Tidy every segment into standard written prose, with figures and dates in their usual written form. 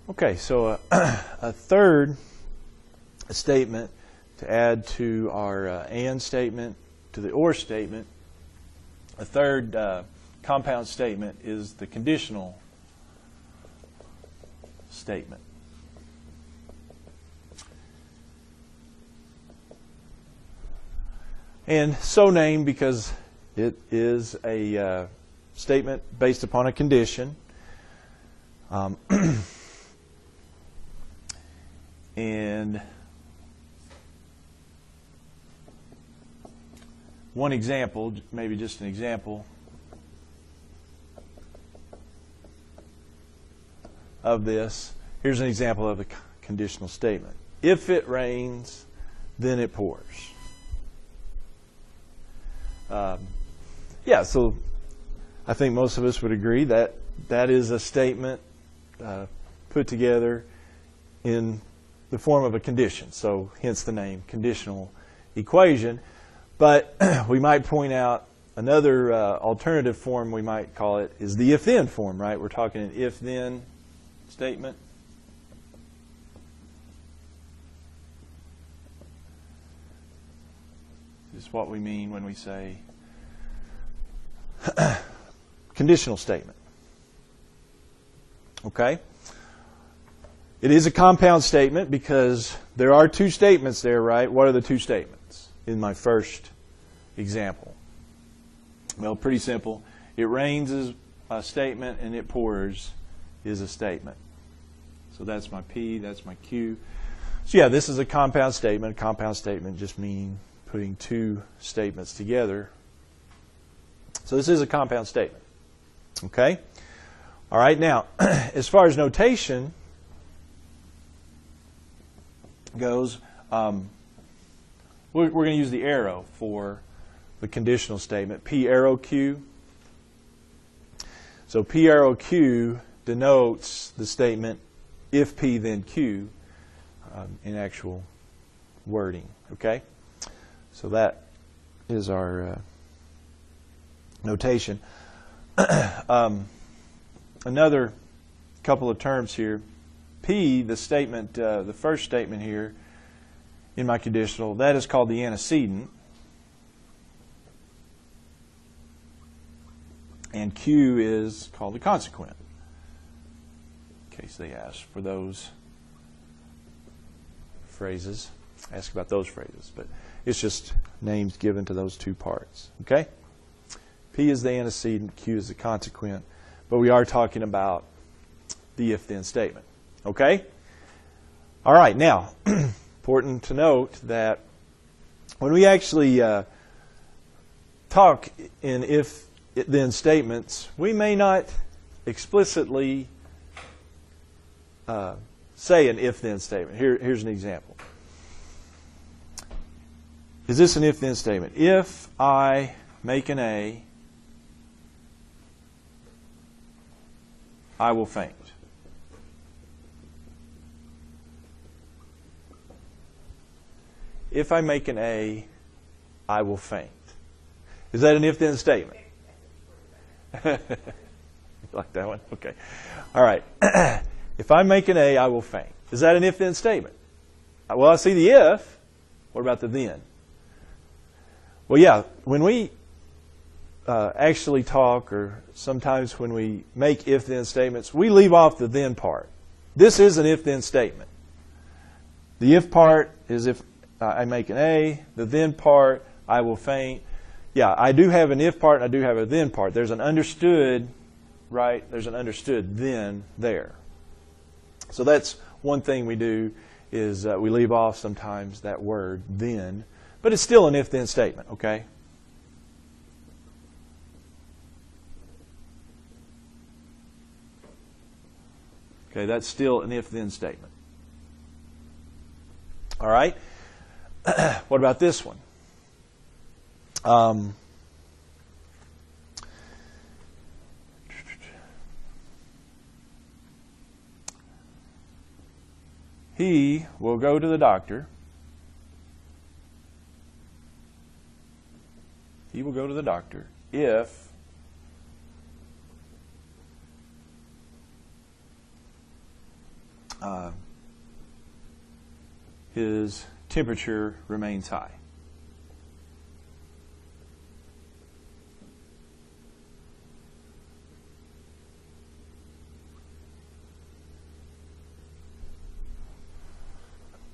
Okay, so a third statement to add to our and statement, to the or statement. A third compound statement is the conditional statement. And so named because it is a statement based upon a condition. And one example, maybe just an example of this. Here's an example of a conditional statement. If it rains, then it pours. Yeah, so I think most of us would agree that that is a statement put together in the form of a condition. So hence the name conditional equation. But we might point out another alternative form, we might call it, is the if-then form, right? We're talking an if-then statement. This is what we mean when we say conditional statement. Okay? It is a compound statement because there are two statements there, right? What are the two statements in my first example? Well, pretty simple. It rains is a statement and it pours is a statement. So that's my P, that's my Q. So yeah, this is a compound statement. A compound statement just means putting two statements together. So this is a compound statement. Okay? All right, now, as far as notation goes, we're going to use the arrow for the conditional statement, P arrow Q. So P arrow Q denotes the statement if P then Q in actual wording. Okay? So that is our notation. Another couple of terms here. P, the statement, the first statement here in my conditional, that is called the antecedent. And Q is called the consequent, in case they ask for those phrases. Ask about those phrases. But it's just names given to those two parts. Okay? P is the antecedent, Q is the consequent. But we are talking about the if-then statement. Okay? All right. Now, important to note that when we actually talk in if-then statements, we may not explicitly say an if-then statement. Here's an example. Is this an if-then statement? If I make an A, I will faint. If I make an A, I will faint. Is that an if-then statement? You like that one? Okay. All right. If I make an A, I will faint. Is that an if-then statement? Well, I see the if. What about the then? Well, yeah, when we actually talk, or sometimes when we make if-then statements, we leave off the then part. This is an if-then statement. The if part is if I make an A. The then part, I will faint. Yeah, I do have an if part and I do have a then part. There's an understood, right? There's an understood then there. So that's one thing we do is we leave off sometimes that word then. But it's still an if-then statement, okay? Okay, that's still an if-then statement. All right? What about this one? He will go to the doctor. He will go to the doctor if his temperature remains high.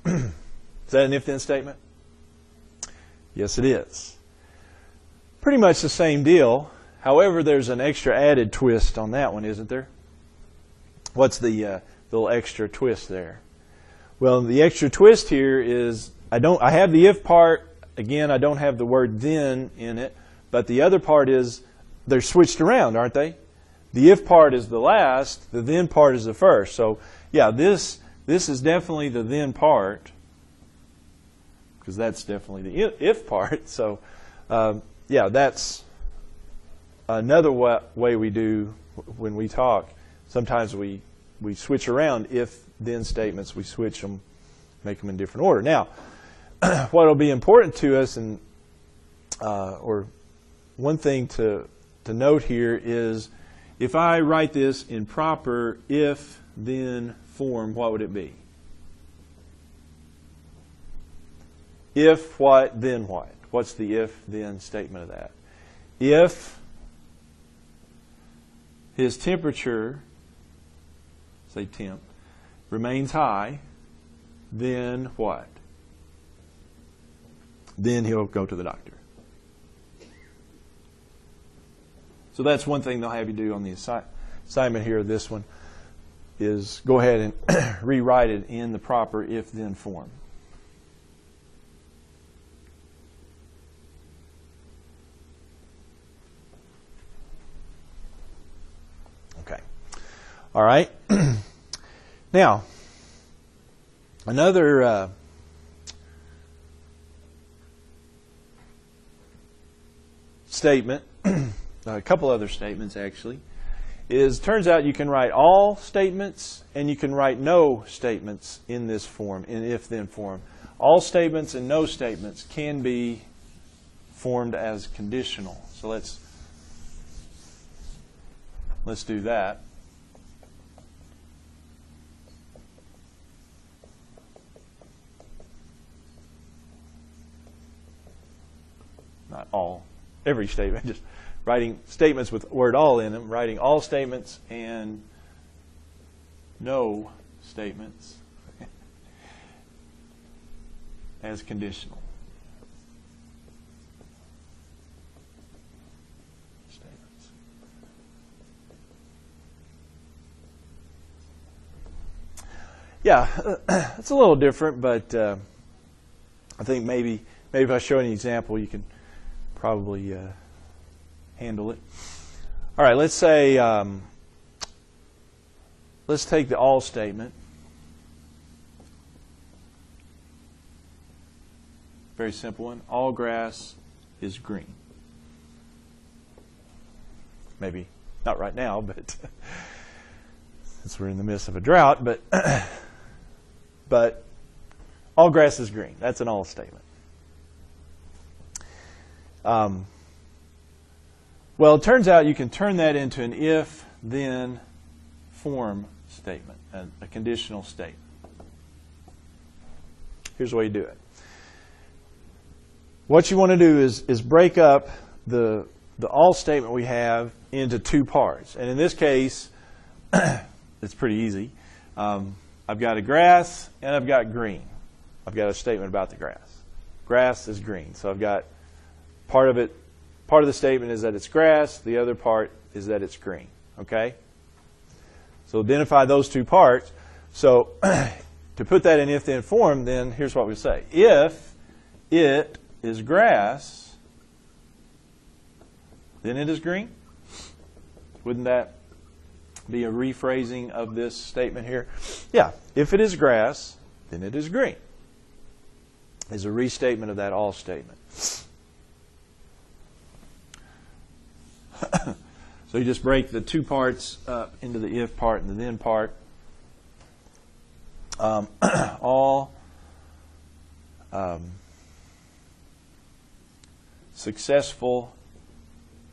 Is that an if-then statement? Yes, it is. Pretty much the same deal. However, there's an extra added twist on that one, isn't there? What's the little extra twist there? Well, the extra twist here is I have the if part. Again, I don't have the word then in it, but the other part is they're switched around, aren't they? The if part is the last, the then part is the first. So, yeah, this is definitely the then part, because that's definitely the if part. So, yeah, that's another way we do when we talk. Sometimes we switch around if-then statements. We switch them, make them in different order. Now, what will be important to us, and or one thing to note here is, if I write this in proper if-then form, what would it be? If what, then what? What's the if-then statement of that? If his temperature, say temp, remains high, then what? Then he'll go to the doctor. So that's one thing they'll have you do on the assignment here. This one is go ahead and rewrite it in the proper if-then form. Okay. All right. Now, another statement, a couple other statements actually, turns out you can write all statements and you can write no statements in this form, in if-then form. All statements and no statements can be formed as conditional. So let's do that. Not all, every statement, just writing statements with word all in them, writing all statements and no statements as conditional. Statements. Yeah, it's a little different, but I think maybe if I show an example, you can probably handle it. All right, let's say, let's take the all statement. Very simple one. All grass is green. Maybe not right now, but since we're in the midst of a drought, but all grass is green. That's an all statement. Well, it turns out you can turn that into an if-then form statement, a conditional statement. Here's the way you do it. What you want to do is break up the all statement we have into two parts. And in this case, it's pretty easy. I've got a grass and I've got green. I've got a statement about the grass. Grass is green. So I've got part of the statement is that it's grass. The other part is that it's green. Okay? So identify those two parts. So to put that in if-then form, then here's what we say. If it is grass, then it is green. Wouldn't that be a rephrasing of this statement here? Yeah. If it is grass, then it is green. Is a restatement of that all statement. So you just break the two parts up into the if part and the then part. All successful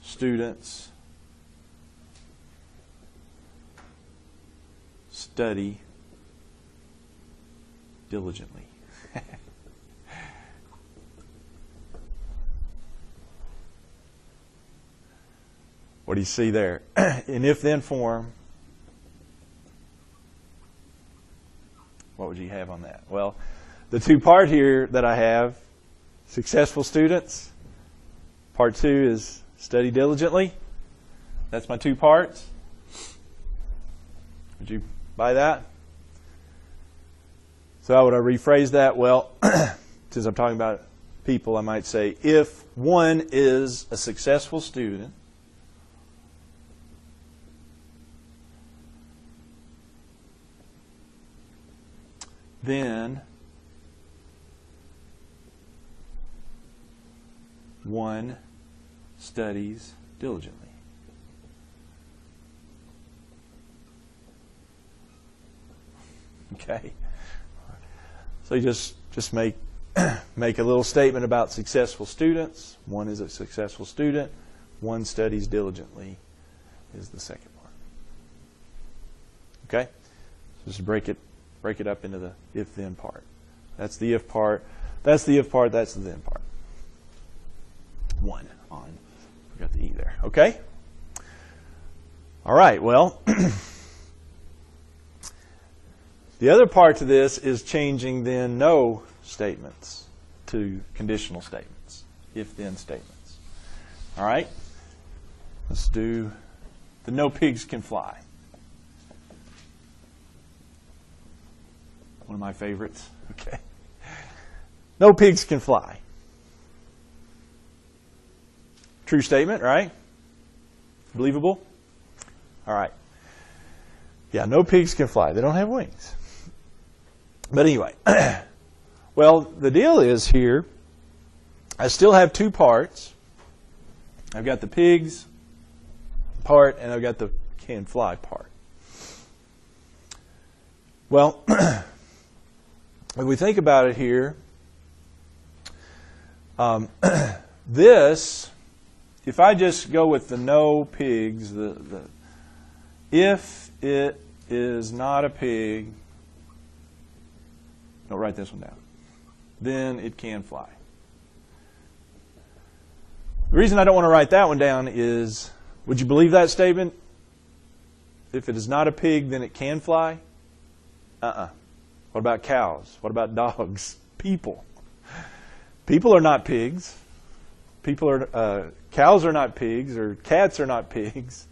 students study diligently. What do you see there? In if-then form, what would you have on that? Well, the two part here that I have, successful students. Part 2 is study diligently. That's my two parts. Would you buy that? So how would I rephrase that? Well, since I'm talking about people, I might say, if one is a successful student, then one studies diligently. Okay. So you just make make a little statement about successful students. One is a successful student. One studies diligently is the second part. Okay? So just break it up into the if-then part. That's the if part. That's the if part. That's the then part. One on. We got the E there. Okay? All right. Well, the other part to this is changing then no statements to conditional statements, if-then statements. All right? Let's do the no pigs can fly. One of my favorites. Okay. No pigs can fly. True statement, right? Believable? All right. Yeah, no pigs can fly. They don't have wings. But anyway, well, the deal is here, I still have two parts. I've got the pigs part and I've got the can fly part. Well, when we think about it here, this, if I just go with the no pigs, if it is not a pig, don't write this one down, then it can fly. The reason I don't want to write that one down is, would you believe that statement? If it is not a pig, then it can fly? What about cows? What about dogs? People. People are not pigs. Cows are not pigs, or cats are not pigs,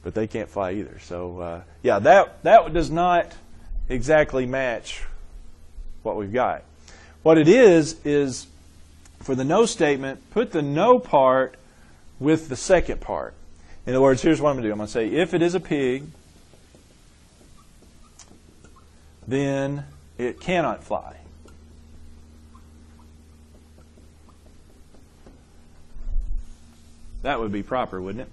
but they can't fly either. So yeah, that does not exactly match what we've got. What it is for the no statement, put the no part with the second part. In other words, here's what I'm going to do. I'm going to say, if it is a pig, then it cannot fly. That would be proper, wouldn't it?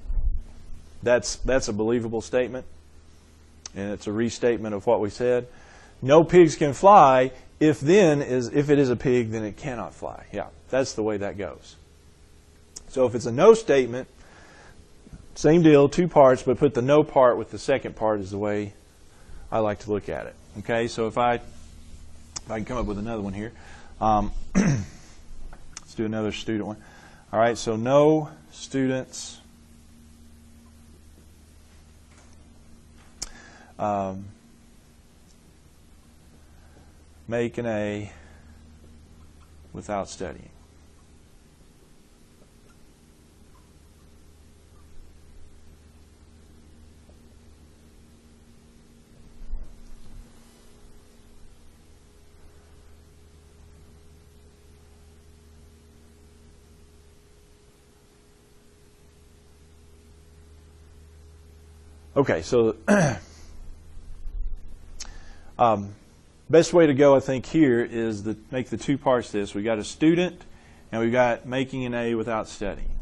That's a believable statement, and it's a restatement of what we said. No pigs can fly. If it is a pig, then it cannot fly. Yeah, that's the way that goes. So if it's a no statement, same deal, two parts, but put the no part with the second part is the way I like to look at it. Okay, so if I can come up with another one here. Let's do another student one. All right, so no students make an A without studying. Okay, so best way to go, I think, here is to make the two parts this. We got a student, and we got making an A without studying.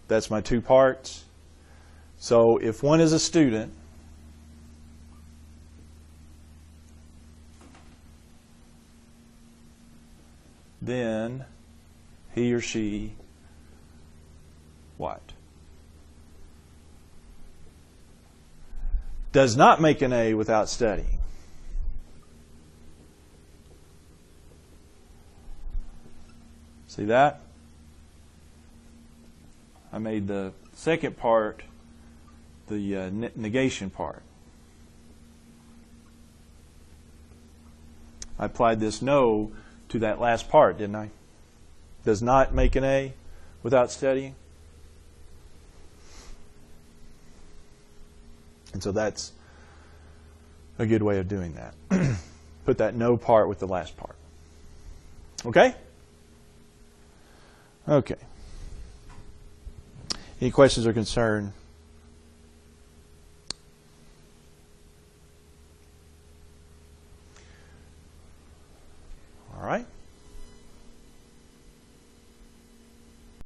That's my two parts. So if one is a student, then he or she what? Does not make an A without studying. See that? I made the second part the negation part. I applied this no to that last part, didn't I? Does not make an A without studying. And so that's a good way of doing that. Put that no part with the last part. Okay? Okay. Any questions or concern?